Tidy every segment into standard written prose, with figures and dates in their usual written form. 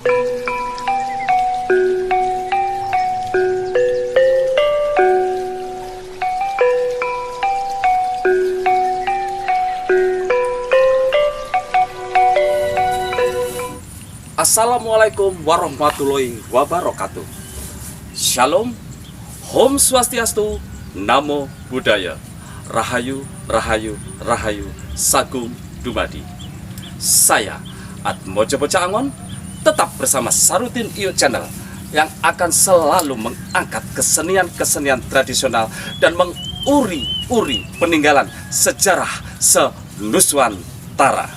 Assalamualaikum warahmatullahi wabarakatuh. Shalom, Om Swastiastu, Namo Buddhaya, Rahayu, Rahayu, Rahayu, Sagung Dumadi. Saya Atmojo Bocah Angon tetap bersama Sarutin Iyo Channel yang akan selalu mengangkat kesenian-kesenian tradisional dan menguri-uri peninggalan sejarah senuswantara.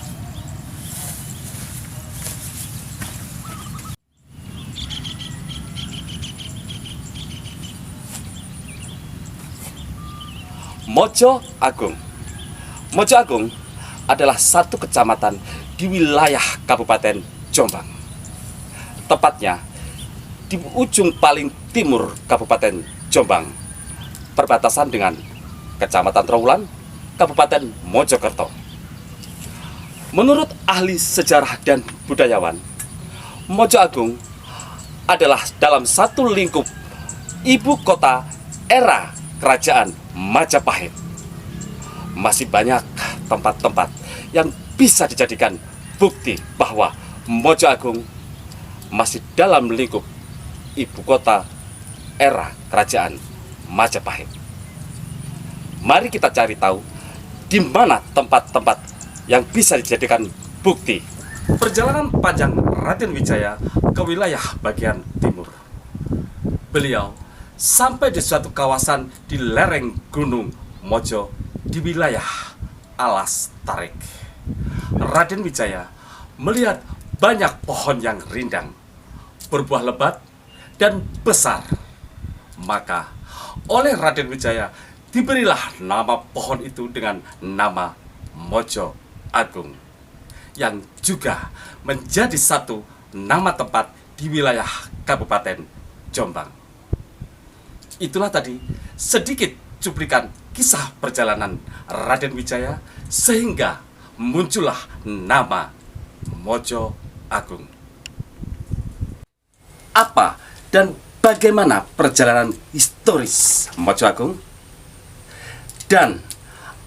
Mojo Agung. Mojo Agung adalah satu kecamatan di wilayah Kabupaten Jombang. Tepatnya di ujung paling timur Kabupaten Jombang, perbatasan dengan Kecamatan Trawulan, Kabupaten Mojokerto. Menurut ahli sejarah dan budayawan, Mojo Agung adalah dalam satu lingkup ibu kota era Kerajaan Majapahit. Masih banyak tempat-tempat yang bisa dijadikan bukti bahwa Mojo Agung masih dalam lingkup ibu kota era Kerajaan Majapahit. Mari kita cari tahu di mana tempat-tempat yang bisa dijadikan bukti perjalanan panjang Raden Wijaya ke wilayah bagian timur. Beliau sampai di suatu kawasan di lereng Gunung Mojo di wilayah Alas Tarik. Raden Wijaya melihat banyak pohon yang rindang, berbuah lebat dan besar. Maka oleh Raden Wijaya diberilah nama pohon itu dengan nama Mojo Agung, yang juga menjadi satu nama tempat di wilayah Kabupaten Jombang. Itulah tadi sedikit cuplikan kisah perjalanan Raden Wijaya sehingga muncullah nama Mojo Agung. Apa dan bagaimana perjalanan historis Mojo Agung? Dan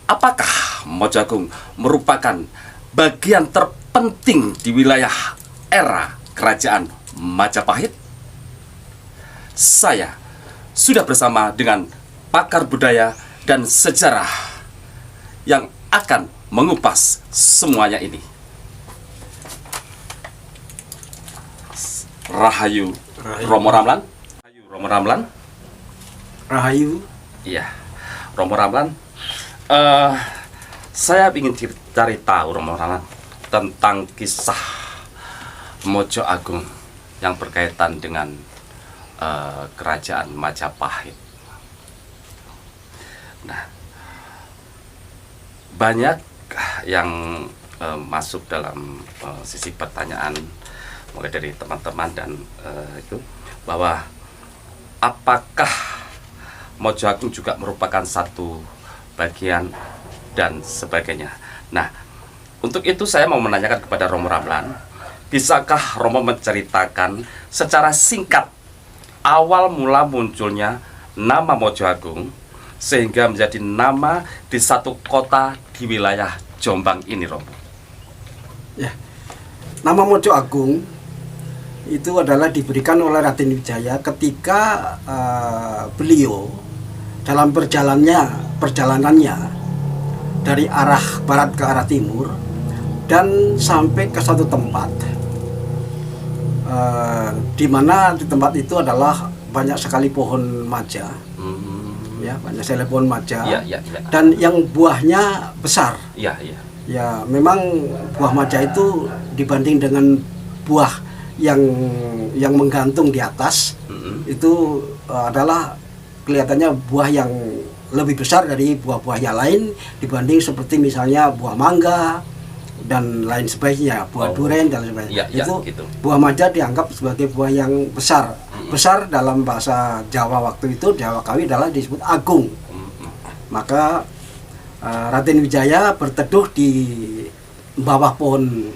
apakah Mojo Agung merupakan bagian terpenting di wilayah era Kerajaan Majapahit? Saya sudah bersama dengan pakar budaya dan sejarah yang akan mengupas semuanya ini. Rahayu, Romo Ramlan. Rahayu, Romo Ramlan. Rahayu. Iya, Romo Ramlan. Saya ingin cari tahu Romo Ramlan tentang kisah Mojo Agung yang berkaitan dengan Kerajaan Majapahit. Nah, banyak yang masuk dalam sisi pertanyaan mulai dari teman-teman dan itu bahwa apakah Mojo Agung juga merupakan satu bagian dan sebagainya. Nah, untuk itu saya mau menanyakan kepada Romo Ramlan, bisakah Romo menceritakan secara singkat awal mula munculnya nama Mojo Agung sehingga menjadi nama di satu kota di wilayah Jombang ini, Romo? Ya, nama Mojo Agung itu adalah diberikan oleh Raden Wijaya ketika beliau dalam perjalanannya dari arah barat ke arah timur dan sampai ke satu tempat. Di mana di tempat itu adalah banyak sekali pohon maja, ya, banyak sekali pohon maja, ya. Dan yang buahnya besar. Ya. Ya, memang buah maja itu dibanding dengan buah yang menggantung di atas, itu adalah kelihatannya buah yang lebih besar dari buah-buahnya lain dibanding seperti misalnya buah mangga dan lain sebagainya, buah duren dan sebagainya. Itu gitu. Buah maja dianggap sebagai buah yang besar. Besar dalam bahasa Jawa waktu itu, Jawa Kawi adalah disebut agung. Maka Raden Wijaya berteduh di bawah pohon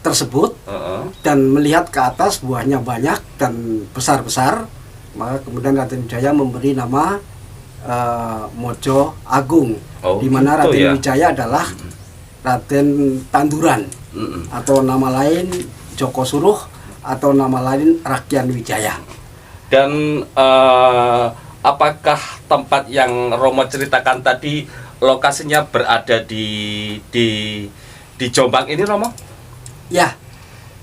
tersebut dan melihat ke atas buahnya banyak dan besar-besar, maka kemudian Raden Wijaya memberi nama Mojo Agung, di mana Raden Wijaya adalah Raden Tanduran, atau nama lain Joko Suruh, atau nama lain Rakyan Wijaya. Dan apakah tempat yang Romo ceritakan tadi lokasinya berada di Jombang ini, Romo? Ya,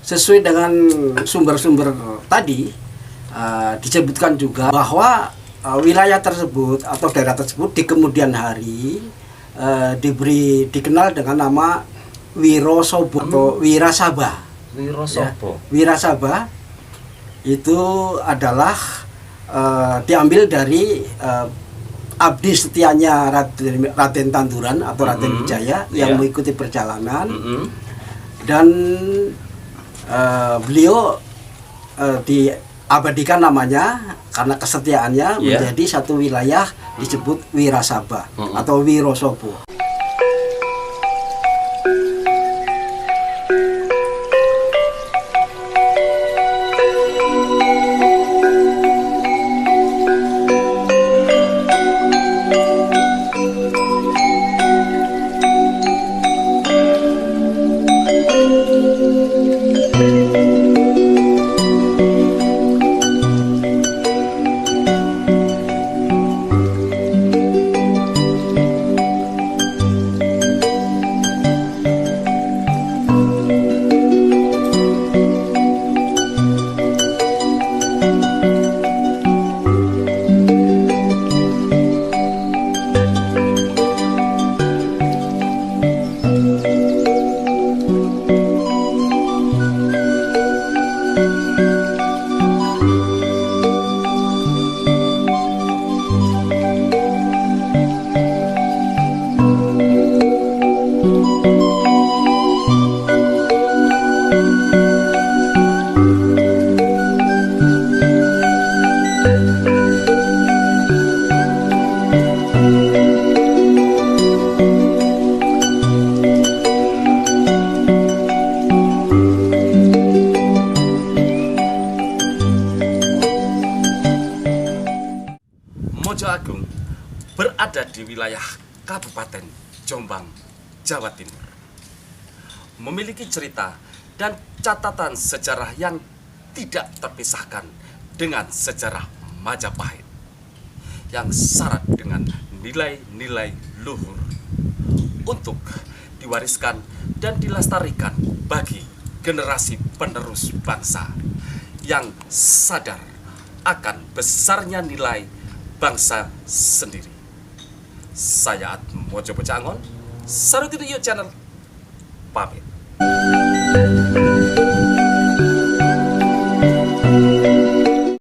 sesuai dengan sumber-sumber tadi disebutkan juga bahwa wilayah tersebut atau daerah tersebut di kemudian hari dikenal dengan nama Wirosobo atau Wirasaba. Wirosobo. Ya, Wirasaba itu adalah diambil dari abdi setianya Raden Tanduran atau Raden Wijaya yang mengikuti perjalanan, dan beliau diabadikan namanya karena kesetiaannya menjadi satu wilayah disebut Wirasaba atau Wirosobo. Mojo Agung berada di wilayah Kabupaten Jombang, Jawa Timur. Memiliki cerita dan catatan sejarah yang tidak terpisahkan dengan sejarah Majapahit yang syarat dengan nilai-nilai luhur untuk diwariskan dan dilestarikan bagi generasi penerus bangsa yang sadar akan besarnya nilai bangsa sendiri. Saya Atmojo Bocangon, Sarutinu Channel, pamit.